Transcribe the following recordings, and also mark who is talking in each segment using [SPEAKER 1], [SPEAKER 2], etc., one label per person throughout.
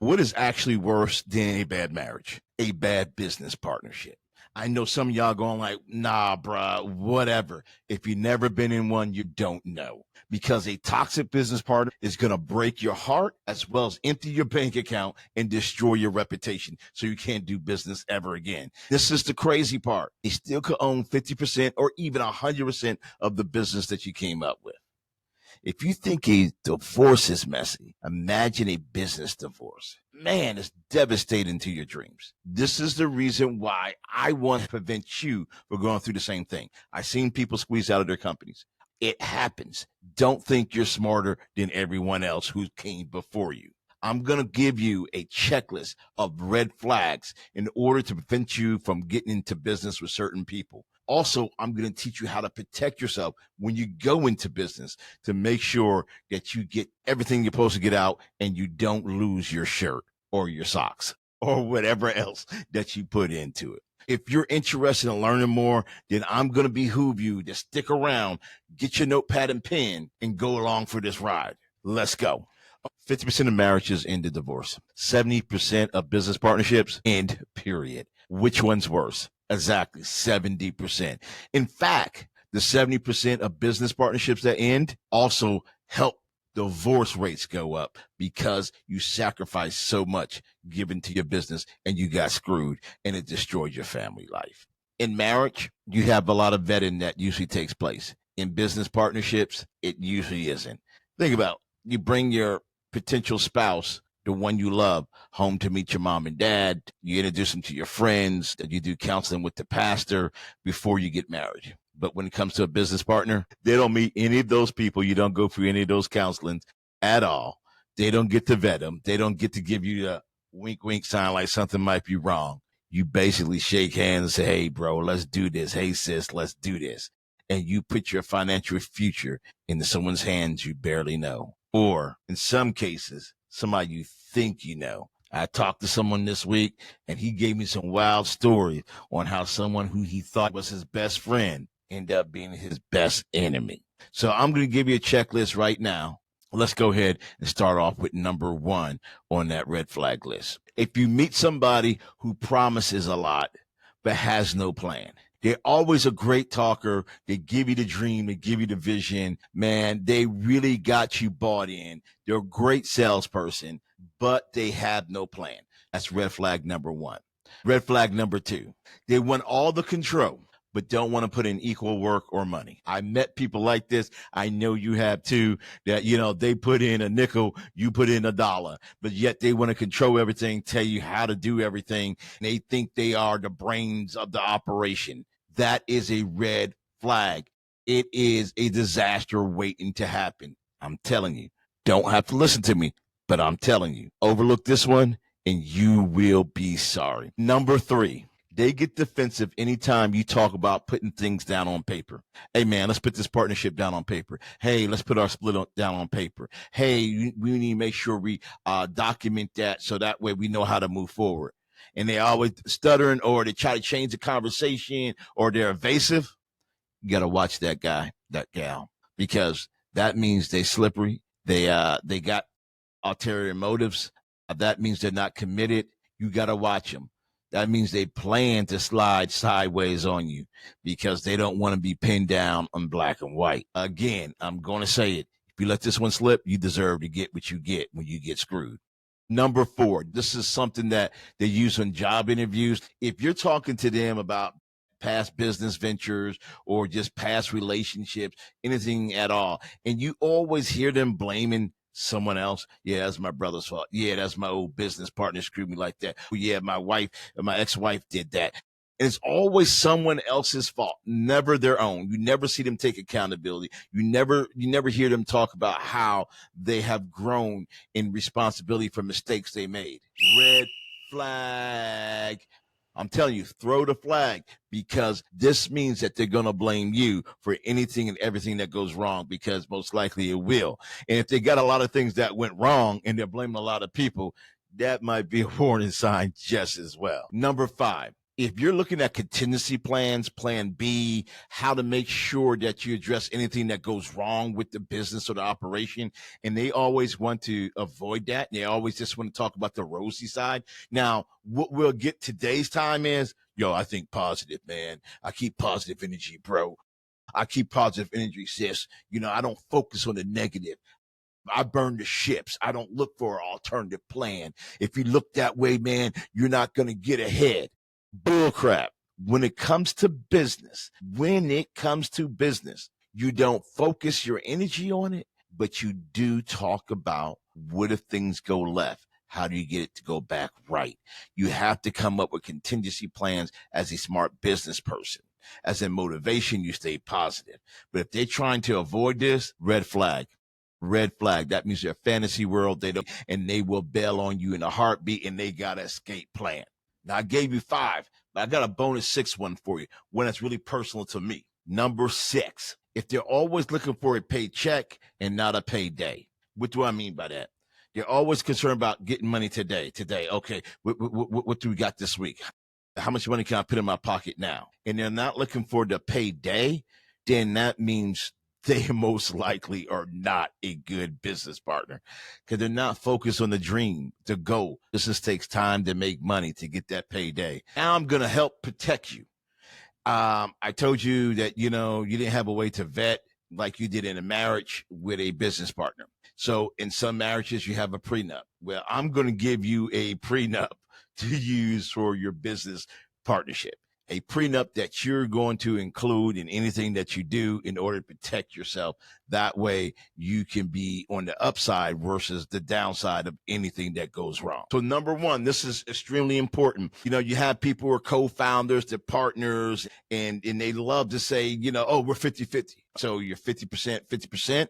[SPEAKER 1] What is actually worse than a bad marriage? A bad business partnership. I know some of y'all going like, nah, bruh, whatever. If you've never been in one, you don't know. Because a toxic business partner is going to break your heart as well as empty your bank account and destroy your reputation so you can't do business ever again. This is the crazy part. They still could own 50% or even 100% of the business that you came up with. If you think a divorce is messy, imagine a business divorce. Man, it's devastating to your dreams. This is the reason why I want to prevent you from going through the same thing. I've seen people squeeze out of their companies. It happens. Don't think you're smarter than everyone else who came before you. I'm going to give you a checklist of red flags in order to prevent you from getting into business with certain people. Also, I'm going to teach you how to protect yourself when you go into business to make sure that you get everything you're supposed to get out and you don't lose your shirt or your socks or whatever else that you put into it. If you're interested in learning more, then I'm going to behoove you to stick around, get your notepad and pen, and go along for this ride. Let's go. 50% of marriages end in divorce. 70% of business partnerships end, period. Which one's worse? Exactly, 70%. In fact, the 70% of business partnerships that end also help divorce rates go up because you sacrificed so much given to your business and you got screwed and it destroyed your family life. In marriage, you have a lot of vetting that usually takes place. In business partnerships, it usually isn't. Think about it. You bring your potential spouse, the one you love, home to meet your mom and dad. You introduce them to your friends. You do counseling with the pastor before you get married. But when it comes to a business partner, they don't meet any of those people. You don't go through any of those counselings at all. They don't get to vet them. They don't get to give you a wink, wink sign like something might be wrong. You basically shake hands and say, hey, bro, let's do this. Hey, sis, let's do this. And you put your financial future into someone's hands you barely know. Or in some cases, somebody you think you know. I talked to someone this week and he gave me some wild stories on how someone who he thought was his best friend ended up being his best enemy. So I'm going to give you a checklist right now. Let's go ahead and start off with number 1 on that red flag list. If you meet somebody who promises a lot but has no plan, they're always a great talker. They give you the dream. They give you the vision. Man, they really got you bought in. They're a great salesperson, but they have no plan. That's red flag number 1. Red flag number 2, they want all the control, but don't want to put in equal work or money. I met people like this. I know you have too, that, they put in a nickel, you put in $1, but yet they want to control everything, tell you how to do everything. And they think they are the brains of the operation. That is a red flag. It is a disaster waiting to happen. I'm telling you, don't have to listen to me, but I'm telling you, overlook this one and you will be sorry. Number 3, they get defensive anytime you talk about putting things down on paper. Hey, man, let's put this partnership down on paper. Hey, let's put our split down on paper. Hey, we need to make sure we document that so that way we know how to move forward. And they always stuttering or they try to change the conversation or they're evasive. You got to watch that guy, that gal, because that means they slippery. They got ulterior motives. That means they're not committed. You got to watch them. That means they plan to slide sideways on you because they don't want to be pinned down on black and white. Again, I'm going to say it. If you let this one slip, you deserve to get what you get when you get screwed. Number 4, this is something that they use on job interviews. If you're talking to them about past business ventures or just past relationships, anything at all, and you always hear them blaming someone else. Yeah, that's my brother's fault. Yeah, that's my old business partner screwed me like that. Yeah, my ex-wife did that. And it's always someone else's fault, never their own. You never see them take accountability. You never hear them talk about how they have grown in responsibility for mistakes they made. Red flag. I'm telling you, throw the flag, because this means that they're going to blame you for anything and everything that goes wrong, because most likely it will. And if they got a lot of things that went wrong and they're blaming a lot of people, that might be a warning sign just as well. Number 5, If you're looking at contingency plans, plan B, how to make sure that you address anything that goes wrong with the business or the operation, and they always want to avoid that. They always just want to talk about the rosy side. Now, what we'll get today's time is, yo, I think positive, man. I keep positive energy, bro. I keep positive energy, sis. I don't focus on the negative. I burn the ships. I don't look for an alternative plan. If you look that way, man, you're not going to get ahead. Bullcrap. When it comes to business, you don't focus your energy on it, but you do talk about what if things go left? How do you get it to go back right? You have to come up with contingency plans as a smart business person. As a motivation, you stay positive. But if they're trying to avoid this, red flag. Red flag. That means they're a fantasy world. They will bail on you in a heartbeat, and they got an escape plan. Now, I gave you 5, but I got a bonus 6 one for you, one that's really personal to me. Number 6, if they're always looking for a paycheck and not a payday. What do I mean by that? They're always concerned about getting money today. Okay, what do we got this week? How much money can I put in my pocket now? And they're not looking for the payday, then that means they most likely are not a good business partner because they're not focused on the dream, the goal. Business takes time to make money to get that payday. Now I'm going to help protect you. I told you that, you didn't have a way to vet like you did in a marriage with a business partner. So in some marriages, you have a prenup. Well, I'm going to give you a prenup to use for your business partnership. A prenup that you're going to include in anything that you do in order to protect yourself. That way you can be on the upside versus the downside of anything that goes wrong. So number 1, this is extremely important. You have people who are co-founders, they're partners, and they love to say, oh, we're 50-50. So you're 50%, 50%.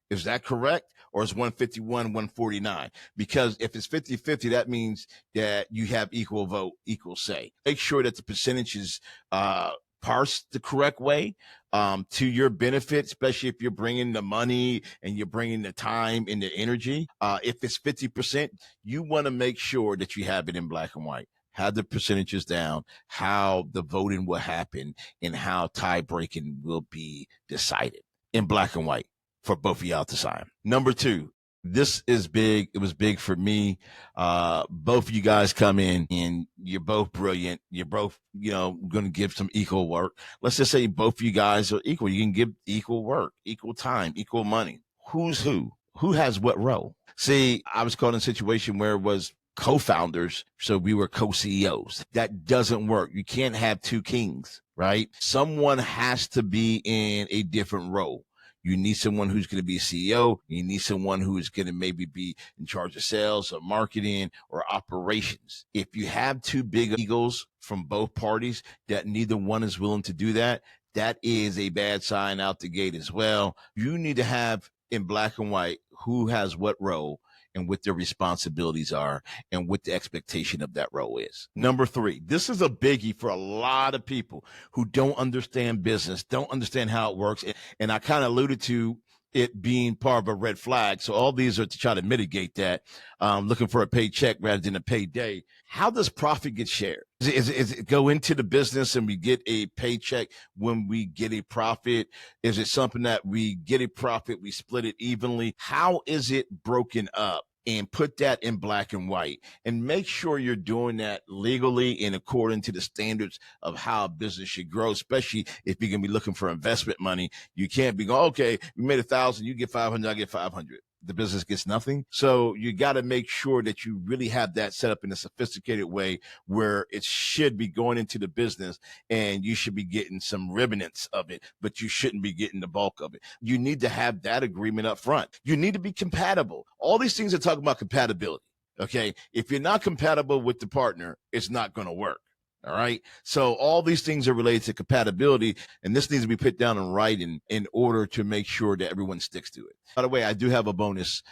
[SPEAKER 1] Is that correct? Or is 151, 149? Because if it's 50-50, that means that you have equal vote, equal say. Make sure that the percentages parsed the correct way to your benefit, especially if you're bringing the money and you're bringing the time and the energy. If it's 50%, you want to make sure that you have it in black and white. Have the percentages down, how the voting will happen, and how tie breaking will be decided in black and white for both of y'all to sign. Number 2, this is big. It was big for me. Both of you guys come in and you're both brilliant. You're both, going to give some equal work. Let's just say both of you guys are equal. You can give equal work, equal time, equal money. Who's who? Who has what role? See, I was caught in a situation where it was co-founders, so we were co-CEOs. That doesn't work. You can't have 2 kings, right? Someone has to be in a different role. You need someone who's going to be a CEO. You need someone who is going to maybe be in charge of sales or marketing or operations. If you have 2 big egos from both parties that neither one is willing to do that, that is a bad sign out the gate as well. You need to have in black and white who has what role and what their responsibilities are and what the expectation of that role is. Number 3, this is a biggie for a lot of people who don't understand business, don't understand how it works. And I kind of alluded to it being part of a red flag. So all these are to try to mitigate that, looking for a paycheck rather than a payday. How does profit get shared? Is it go into the business and we get a paycheck when we get a profit? Is it something that we get a profit, we split it evenly? How is it broken up? And put that in black and white and make sure you're doing that legally and according to the standards of how a business should grow, especially if you're going to be looking for investment money. You can't be going, okay, we made 1,000, you get 500, I get 500. The business gets nothing. So you got to make sure that you really have that set up in a sophisticated way where it should be going into the business and you should be getting some remnants of it, but you shouldn't be getting the bulk of it. You need to have that agreement up front. You need to be compatible. All these things are talking about compatibility. Okay. If you're not compatible with the partner, it's not going to work. All right. So all these things are related to compatibility, and this needs to be put down in writing in order to make sure that everyone sticks to it. By the way, I do have a bonus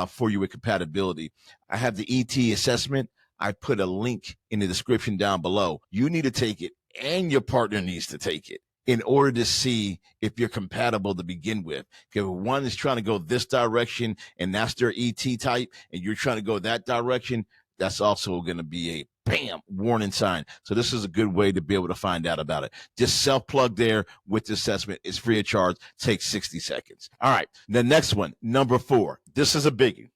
[SPEAKER 1] for you with compatibility. I have the ET assessment. I put a link in the description down below. You need to take it and your partner needs to take it in order to see if you're compatible to begin with. Because one is trying to go this direction and that's their ET type, and you're trying to go that direction, that's also going to be a bam, warning sign. So this is a good way to be able to find out about it. Just self-plug there with the assessment. It's free of charge. Takes 60 seconds. All right. The next one, number 4. This is a biggie.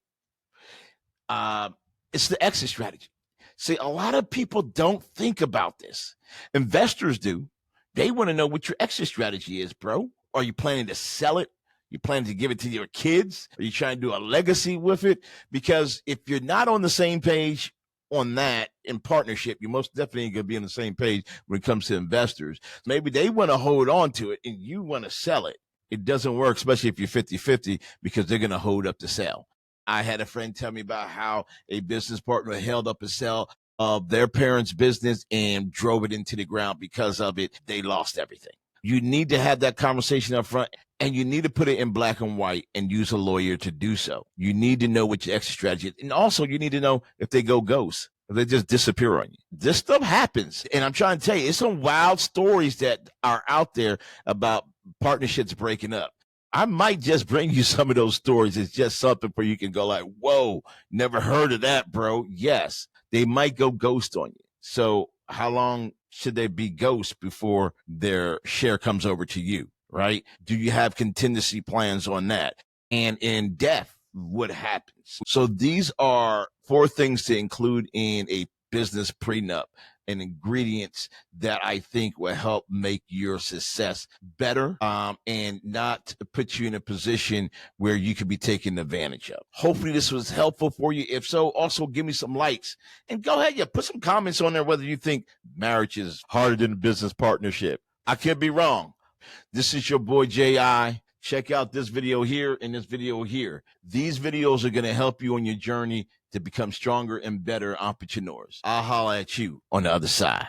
[SPEAKER 1] It's the exit strategy. See, a lot of people don't think about this. Investors do. They want to know what your exit strategy is, bro. Are you planning to sell it? You planning to give it to your kids? Are you trying to do a legacy with it? Because if you're not on the same page on that in partnership, you're most definitely going to be on the same page when it comes to investors. Maybe they want to hold on to it and you want to sell it. It doesn't work, especially if you're 50-50, because they're going to hold up the sale. I had a friend tell me about how a business partner held up a sale of their parents' business and drove it into the ground. Because of it, they lost everything. You need to have that conversation up front, and you need to put it in black and white and use a lawyer to do so. You need to know what your exit strategy is. And also, you need to know if they go ghost, if they just disappear on you. This stuff happens. And I'm trying to tell you, it's some wild stories that are out there about partnerships breaking up. I might just bring you some of those stories. It's just something where you can go like, whoa, never heard of that, bro. Yes, they might go ghost on you. So how long should they be ghost before their share comes over to you, right? Do you have contingency plans on that? And in death, what happens? So these are 4 things to include in a business prenup, and ingredients that I think will help make your success better, and not put you in a position where you could be taken advantage of. Hopefully this was helpful for you. If so, also give me some likes and go ahead, put some comments on there whether you think marriage is harder than a business partnership. I could be wrong. This is your boy J.I. Check out this video here and this video here. These videos are going to help you on your journey to become stronger and better entrepreneurs. I'll holler at you on the other side.